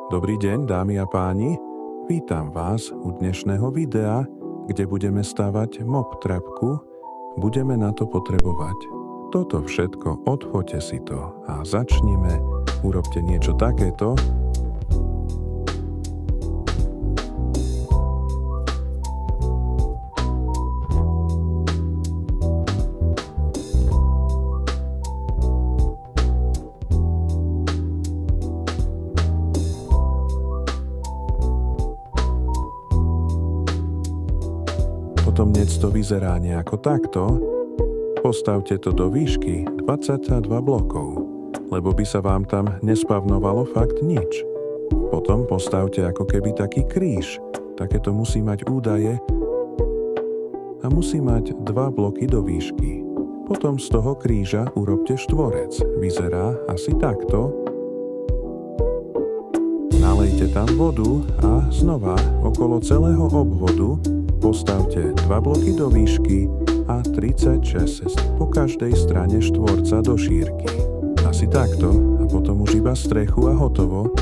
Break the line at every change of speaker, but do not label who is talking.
Dobrý deň, dámy a páni. Vítam vás u dnešného videa, kde budeme stavať mop trapku. Budeme na to potrebovať toto všetko, odfoťte si to a začnime. Urobte niečo takéto. Potom nec to vyzerá nejako takto. Postavte to do výšky 22 blokov, lebo by sa vám tam nespavnovalo fakt nič. Potom postavte ako keby taký kríž. Takéto musí mať údaje a musí mať 2 bloky do výšky. Potom z toho kríža urobte štvorec. Vyzerá asi takto. Nalejte tam vodu a znova okolo celého obvodu postavte 2 bloky do výšky a 36 po každej strane štvorca do šírky. Asi takto a potom už iba strechu a hotovo.